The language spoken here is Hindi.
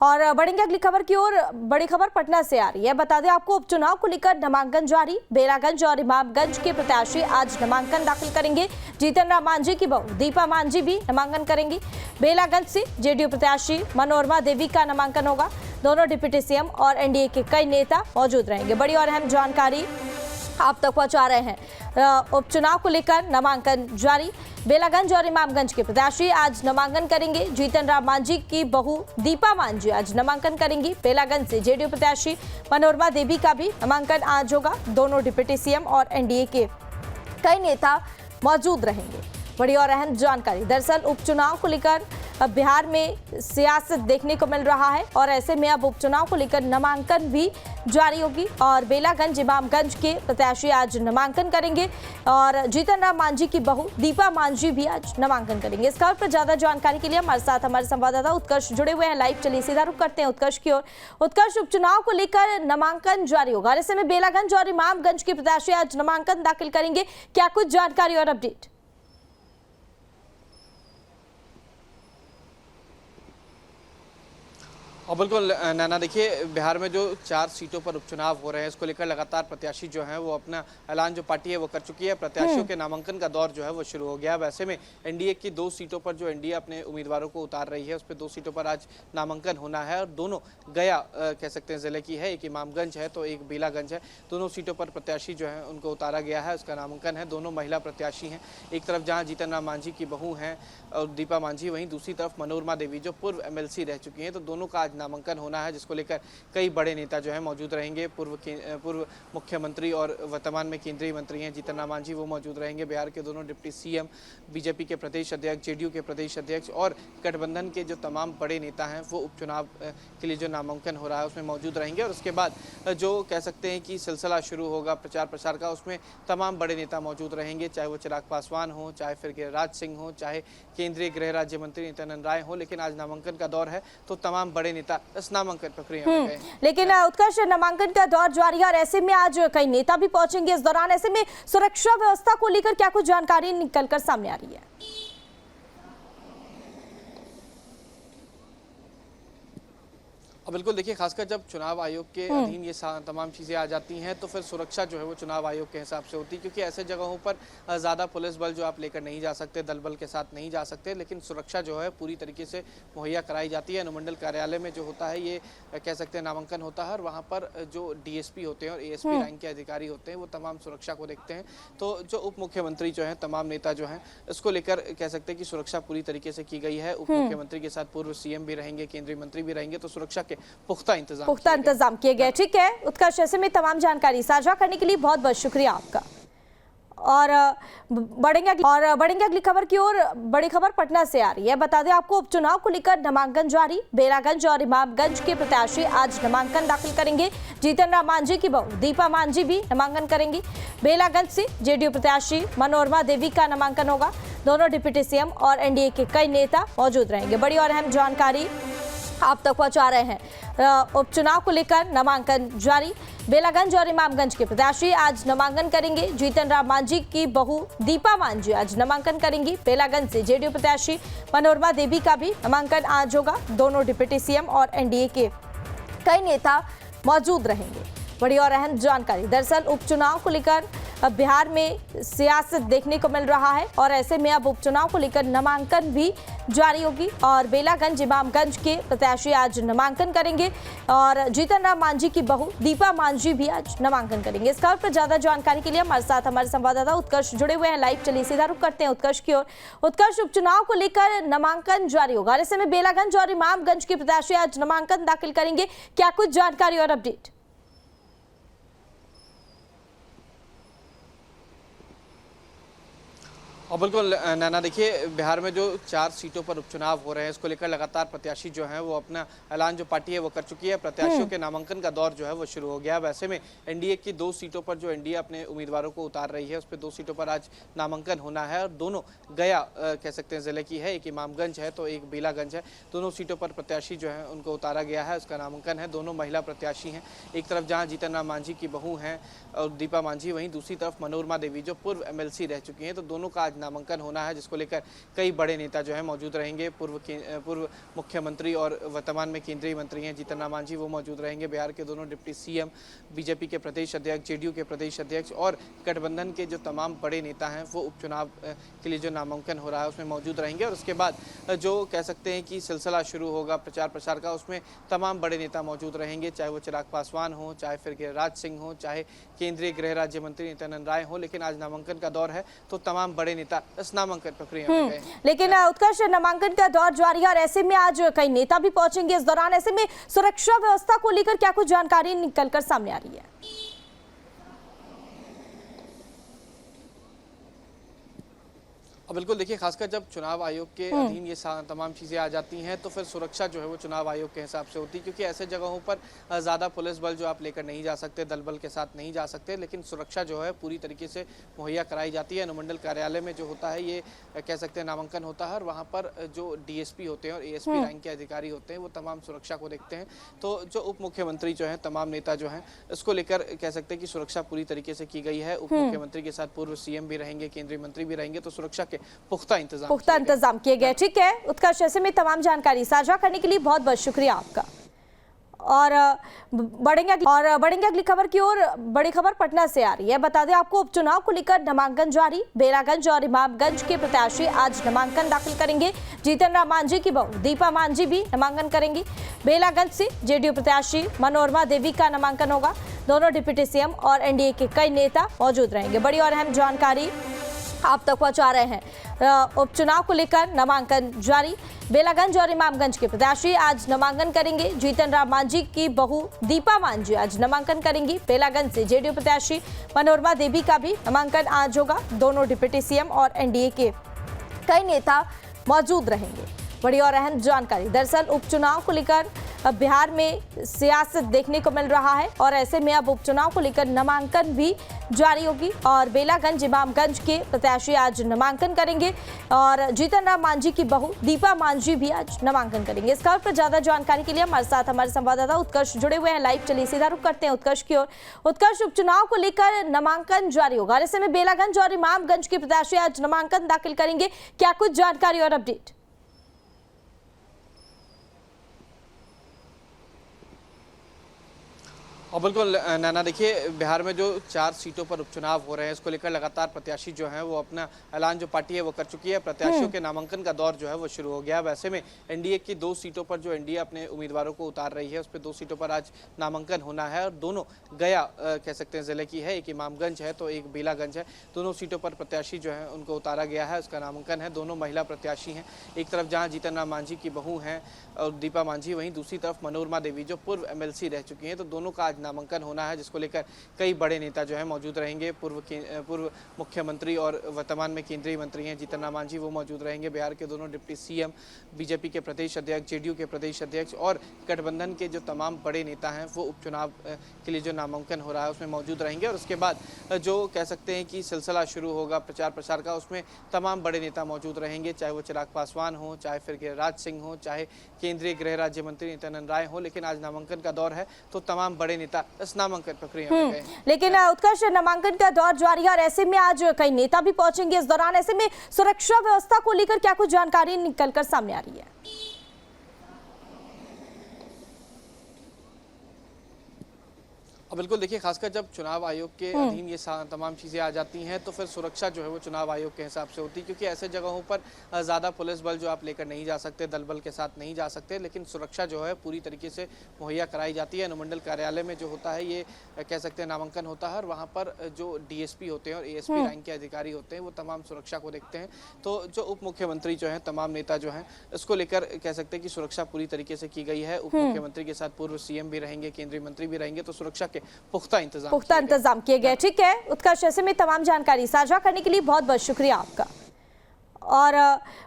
और बढ़ेंगे अगली खबर की ओर। बड़ी खबर पटना से आ रही है। बता दें आपको, उपचुनाव को लेकर नामांकन जारी। बेलागंज और इमामगंज के प्रत्याशी आज नामांकन दाखिल करेंगे। जीतन राम मांझी की बहू दीपा मांझी भी नामांकन करेंगी। बेलागंज से जेडीयू प्रत्याशी मनोरमा देवी का नामांकन होगा। दोनों डिप्टी सीएम और एनडीए के कई नेता मौजूद रहेंगे। बड़ी और अहम जानकारी आप तक पहुंचा रहे हैं। उपचुनाव को लेकर नामांकन जारी। बेलागंज और इमामगंज के प्रत्याशी आज नामांकन करेंगे। जीतन राम मांझी की बहू दीपा मांझी आज नामांकन करेंगी। बेलागंज से जेडीयू प्रत्याशी मनोरमा देवी का भी नामांकन आज होगा। दोनों डिप्टी सीएम और एनडीए के कई नेता मौजूद रहेंगे। बड़ी और अहम जानकारी। दरअसल उपचुनाव को लेकर अब बिहार में सियासत देखने को मिल रहा है और ऐसे में अब उपचुनाव को लेकर नामांकन भी जारी होगी और बेलागंज इमामगंज के प्रत्याशी आज नामांकन करेंगे और जीतन राम मांझी की बहू दीपा मांझी भी आज नामांकन करेंगे। इस खबर पर ज्यादा जानकारी के लिए हमारे साथ हमारे संवाददाता उत्कर्ष जुड़े हुए हैं लाइव। चलिए सीधा रुख करते हैं उत्कर्ष की ओर। उत्कर्ष, उपचुनाव को लेकर नामांकन जारी होगा, ऐसे में बेलागंज और इमामगंज के प्रत्याशी आज नामांकन दाखिल करेंगे। क्या कुछ जानकारी और अपडेट? और बिल्कुल नैना, देखिए बिहार में जो 4 सीटों पर उपचुनाव हो रहे हैं इसको लेकर लगातार प्रत्याशी जो हैं वो अपना ऐलान जो पार्टी है वो कर चुकी है। प्रत्याशियों के नामांकन का दौर जो है वो शुरू हो गया। वैसे में एनडीए की 2 सीटों पर जो एनडीए अपने उम्मीदवारों को उतार रही है उस पर 2 सीटों पर आज नामांकन होना है और दोनों गया कह सकते हैं जिले की है। एक इमामगंज है तो एक बेलागंज है। दोनों सीटों पर प्रत्याशी जो है उनको उतारा गया है, उसका नामांकन है। दोनों महिला प्रत्याशी हैं। एक तरफ जहाँ जीतन राम मांझी की बहू हैं और दीपा मांझी, वहीं दूसरी तरफ मनोरमा देवी जो पूर्व एमएलसी रह चुकी हैं। तो दोनों का आज नामांकन होना है जिसको लेकर कई बड़े नेता जो है मौजूद रहेंगे। पूर्व मुख्यमंत्री और वर्तमान में केंद्रीय मंत्री हैं जीतन राम मांझी, वो मौजूद रहेंगे। बिहार के दोनों डिप्टी सीएम, बीजेपी के प्रदेश अध्यक्ष, जेडीयू के प्रदेश अध्यक्ष और गठबंधन के जो तमाम बड़े नेता हैं वो उपचुनाव के लिए जो नामांकन हो रहा है उसमें मौजूद रहेंगे। और उसके बाद जो कह सकते हैं कि सिलसिला शुरू होगा प्रचार प्रसार का, उसमें तमाम बड़े नेता मौजूद रहेंगे, चाहे वो चिराग पासवान हो, चाहे फिर गिरिराज सिंह हो, चाहे केंद्रीय गृह राज्य मंत्री नित्यानंद राय हो। लेकिन आज नामांकन का दौर है तो तमाम बड़े नेता इस नामांकन प्रक्रिया में गए। लेकिन उत्कर्ष, नामांकन का दौर जारी है और ऐसे में आज कई नेता भी पहुंचेंगे इस दौरान। ऐसे में सुरक्षा व्यवस्था को लेकर क्या कुछ जानकारी निकलकर सामने आ रही है? बिल्कुल, देखिए खासकर जब चुनाव आयोग के अधीन ये तमाम चीज़ें आ जाती हैं तो फिर सुरक्षा जो है वो चुनाव आयोग के हिसाब से होती है, क्योंकि ऐसे जगहों पर ज़्यादा पुलिस बल जो आप लेकर नहीं जा सकते, दल बल के साथ नहीं जा सकते, लेकिन सुरक्षा जो है पूरी तरीके से मुहैया कराई जाती है। अनुमंडल कार्यालय में जो होता है ये कह सकते हैं नामांकन होता है और वहाँ पर जो डीएसपी होते हैं और एएसपी रैंक के अधिकारी होते हैं वो तमाम सुरक्षा को देखते हैं। तो जो उप मुख्यमंत्री जो हैं, तमाम नेता जो हैं, इसको लेकर कह सकते हैं कि सुरक्षा पूरी तरीके से की गई है। उप मुख्यमंत्री के साथ पूर्व सीएम भी रहेंगे, केंद्रीय मंत्री भी रहेंगे, तो सुरक्षा के पुख्ता इंतजाम किए गए। ठीक है उत्कर्ष, ऐसे में तमाम जानकारी साझा करने के लिए बहुत बहुत शुक्रिया आपका। और बढ़ेंगे अगली खबर की ओर। बड़ी खबर पटना से आ रही है। बता दें आपको, उपचुनाव को लेकर नामांकन जारी। बेलागंज और इमामगंज के प्रत्याशी आज नामांकन दाखिल करेंगे। जीतन राम मांझी की बहू दीपा मांझी भी नामांकन करेंगी। बेलागंज से जेडीयू प्रत्याशी मनोरमा देवी का नामांकन होगा। दोनों डिप्टी सीएम और एनडीए के कई नेता मौजूद रहेंगे। बड़ी और अहम जानकारी आप तक पहुंचा रहे हैं। उपचुनाव को लेकर नामांकन जारी। बेलागंज और इमामगंज के प्रत्याशी आज नामांकन करेंगे। जीतन राम मांझी की बहू दीपा मांझी आज नामांकन करेंगी। बेलागंज से जेडीयू प्रत्याशी मनोरमा देवी का भी नामांकन आज होगा। दोनों डिप्टी सीएम और एनडीए के कई नेता मौजूद रहेंगे। बड़ी और अहम जानकारी। दरअसल उपचुनाव को लेकर अब बिहार में सियासत देखने को मिल रहा है और ऐसे में अब उपचुनाव को लेकर नामांकन भी जारी होगी और बेलागंज इमामगंज के प्रत्याशी आज नामांकन करेंगे और जीतन राम मांझी की बहू दीपा मांझी भी आज नामांकन करेंगे। इस खबर पर ज्यादा जानकारी के लिए हमारे साथ हमारे संवाददाता उत्कर्ष जुड़े हुए हैं लाइव। चलिए सीधा रुख करते हैं उत्कर्ष की ओर। उत्कर्ष, उपचुनाव को लेकर नामांकन जारी होगा, ऐसे में बेलागंज और इमामगंज के प्रत्याशी आज नामांकन दाखिल करेंगे। क्या कुछ जानकारी और अपडेट? और बिल्कुल नैना, देखिए बिहार में जो 4 सीटों पर उपचुनाव हो रहे हैं इसको लेकर लगातार प्रत्याशी जो हैं वो अपना ऐलान जो पार्टी है वो कर चुकी है। प्रत्याशियों के नामांकन का दौर जो है वो शुरू हो गया। वैसे में एनडीए की 2 सीटों पर जो एनडीए अपने उम्मीदवारों को उतार रही है उस पर 2 सीटों पर आज नामांकन होना है और दोनों गया कह सकते हैं जिले की है। एक इमामगंज है तो एक बेलागंज है। दोनों सीटों पर प्रत्याशी जो है उनको उतारा गया है, उसका नामांकन है। दोनों महिला प्रत्याशी हैं। एक तरफ जहाँ जीतन राम मांझी की बहू हैं और दीपा मांझी, वहीं दूसरी तरफ मनोरमा देवी जो पूर्व एमएलसी रह चुकी हैं। तो दोनों का आज नामांकन होना है, जिसको लेकर कई बड़े नेता जो है मौजूद रहेंगे। पूर्व मुख्यमंत्री और वर्तमान में केंद्रीय मंत्री हैं जीतन राम मांझी, वो मौजूद रहेंगे। बिहार के दोनों डिप्टी सीएम, बीजेपी के प्रदेश अध्यक्ष, जेडीयू के प्रदेश अध्यक्ष और गठबंधन के जो तमाम बड़े नेता हैं वो उपचुनाव के लिए जो नामांकन हो रहा है उसमें मौजूद रहेंगे। और उसके बाद जो कह सकते हैं कि सिलसिला शुरू होगा प्रचार प्रसार का, उसमें तमाम बड़े नेता मौजूद रहेंगे, चाहे वो चिराग पासवान हो, चाहे फिर गिरिराज सिंह हो, चाहे केंद्रीय गृह राज्य मंत्री नित्यानंद राय हो। लेकिन आज नामांकन का दौर है तो तमाम बड़े नेता इस नामांकन प्रक्रिया में गए। लेकिन उत्कर्ष, नामांकन का दौर जारी है और ऐसे में आज कई नेता भी पहुंचेंगे इस दौरान। ऐसे में सुरक्षा व्यवस्था को लेकर क्या कुछ जानकारी निकलकर सामने आ रही है? अब बिल्कुल देखिए, खासकर जब चुनाव आयोग के अधीन ये तमाम चीज़ें आ जाती हैं तो फिर सुरक्षा जो है वो चुनाव आयोग के हिसाब से होती है, क्योंकि ऐसे जगहों पर ज़्यादा पुलिस बल जो आप लेकर नहीं जा सकते, दल बल के साथ नहीं जा सकते, लेकिन सुरक्षा जो है पूरी तरीके से मुहैया कराई जाती है। अनुमंडल कार्यालय में जो होता है ये कह सकते हैं नामांकन होता है और वहाँ पर जो डीएसपी होते हैं और एएसपी रैंक के अधिकारी होते हैं वो तमाम सुरक्षा को देखते हैं। तो जो उप मुख्यमंत्री जो हैं, तमाम नेता जो हैं, इसको लेकर कह सकते हैं कि सुरक्षा पूरी तरीके से की गई है। उप मुख्यमंत्री के साथ पूर्व सीएम भी रहेंगे, केंद्रीय मंत्री भी रहेंगे, तो सुरक्षा के पुख्ता इंतजाम किए गए। ठीक है उत्कर्ष, ऐसे में तमाम जानकारी साझा करने के लिए बहुत बहुत शुक्रिया आपका। और बढ़ेंगे अगली खबर की ओर। बड़ी खबर पटना से आ रही है। बता दें आपको, उपचुनाव को लेकर नामांकन जारी। बेलागंज और इमामगंज के प्रत्याशी आज नामांकन दाखिल करेंगे। जीतन राम मांझी की बहू दीपा मांझी भी नामांकन करेंगी। बेलागंज से जेडीयू प्रत्याशी मनोरमा देवी का नामांकन होगा। दोनों डिप्टी सीएम और एनडीए के कई नेता मौजूद रहेंगे। बड़ी और अहम जानकारी आप तक पहुंचा रहे हैं। उपचुनाव को लेकर नामांकन जारी। बेलागंज और इमामगंज के प्रत्याशी आज नामांकन करेंगे। जीतन राम मांझी की बहू दीपा मांझी आज नामांकन करेंगी। बेलागंज से जेडीयू प्रत्याशी मनोरमा देवी का भी नामांकन आज होगा। दोनों डिप्टी सीएम और एनडीए के कई नेता मौजूद रहेंगे। बड़ी और अहम जानकारी, दरअसल उपचुनाव को लेकर अब बिहार में सियासत देखने को मिल रहा है और ऐसे में अब उपचुनाव को लेकर नामांकन भी जारी होगी और बेलागंज इमामगंज के प्रत्याशी आज नामांकन करेंगे और जीतन राम मांझी की बहू दीपा मांझी भी आज नामांकन करेंगे। इस खबर पर ज्यादा जानकारी के लिए हमारे साथ हमारे संवाददाता उत्कर्ष जुड़े हुए हैं लाइव। चलिए सीधा रुख करते हैं उत्कर्ष की ओर। उत्कर्ष, उपचुनाव को लेकर नामांकन जारी होगा, ऐसे में बेलागंज और इमामगंज के प्रत्याशी आज नामांकन दाखिल करेंगे। क्या कुछ जानकारी और अपडेट? और बिल्कुल नैना, देखिए बिहार में जो 4 सीटों पर उपचुनाव हो रहे हैं इसको लेकर लगातार प्रत्याशी जो हैं वो अपना ऐलान जो पार्टी है वो कर चुकी है। प्रत्याशियों के नामांकन का दौर जो है वो शुरू हो गया। वैसे में एनडीए की 2 सीटों पर जो एनडीए अपने उम्मीदवारों को उतार रही है उस पर 2 सीटों पर आज नामांकन होना है और दोनों गया कह सकते हैं जिले की है। एक इमामगंज है तो एक बेलागंज है। दोनों सीटों पर प्रत्याशी जो है उनको उतारा गया है, उसका नामांकन है। दोनों महिला प्रत्याशी हैं। एक तरफ जहाँ जीतन राम मांझी की बहू हैं और दीपा मांझी, वहीं दूसरी तरफ मनोरमा देवी जो पूर्व एमएलसी रह चुकी हैं। तो दोनों का आज नामांकन होना है, जिसको लेकर कई बड़े नेता जो है मौजूद रहेंगे। पूर्व मुख्यमंत्री और वर्तमान में केंद्रीय मंत्री हैं जीतन राम मांझी, वो मौजूद रहेंगे। बिहार के दोनों डिप्टी सीएम, बीजेपी के प्रदेश अध्यक्ष, जेडीयू के प्रदेश अध्यक्ष और गठबंधन के जो तमाम बड़े नेता हैं वो उपचुनाव के लिए जो नामांकन हो रहा है उसमें मौजूद रहेंगे। और उसके बाद जो कह सकते हैं कि सिलसिला शुरू होगा प्रचार प्रसार का, उसमें तमाम बड़े नेता मौजूद रहेंगे, चाहे वो चिराग पासवान हो, चाहे फिर गिरिराज सिंह हो, चाहे केंद्रीय गृह राज्य मंत्री नित्यानंद राय हो। लेकिन आज नामांकन का दौर है तो तमाम बड़े नेता इस नामांकन प्रक्रिया में गए। लेकिन उत्कर्ष, नामांकन का दौर जारी है और ऐसे में आज कई नेता भी पहुंचेंगे इस दौरान। ऐसे में सुरक्षा व्यवस्था को लेकर क्या कुछ जानकारी निकलकर सामने आ रही है? अब बिल्कुल देखिए, खासकर जब चुनाव आयोग के अधीन ये तमाम चीज़ें आ जाती हैं तो फिर सुरक्षा जो है वो चुनाव आयोग के हिसाब से होती है, क्योंकि ऐसे जगहों पर ज़्यादा पुलिस बल जो आप लेकर नहीं जा सकते, दल बल के साथ नहीं जा सकते, लेकिन सुरक्षा जो है पूरी तरीके से मुहैया कराई जाती है। अनुमंडल कार्यालय में जो होता है ये कह सकते हैं नामांकन होता है और वहाँ पर जो डीएसपी होते हैं और एएसपी रैंक के अधिकारी होते हैं वो तमाम सुरक्षा को देखते हैं। तो जो उप मुख्यमंत्री जो हैं, तमाम नेता जो हैं, इसको लेकर कह सकते हैं कि सुरक्षा पूरी तरीके से की गई है। उप मुख्यमंत्री के साथ पूर्व सीएम भी रहेंगे, केंद्रीय मंत्री भी रहेंगे, तो सुरक्षा के पुख्ता इंतजाम किए गए। ठीक है उत्कर्ष, ऐसे में तमाम जानकारी साझा करने के लिए बहुत बहुत शुक्रिया आपका। और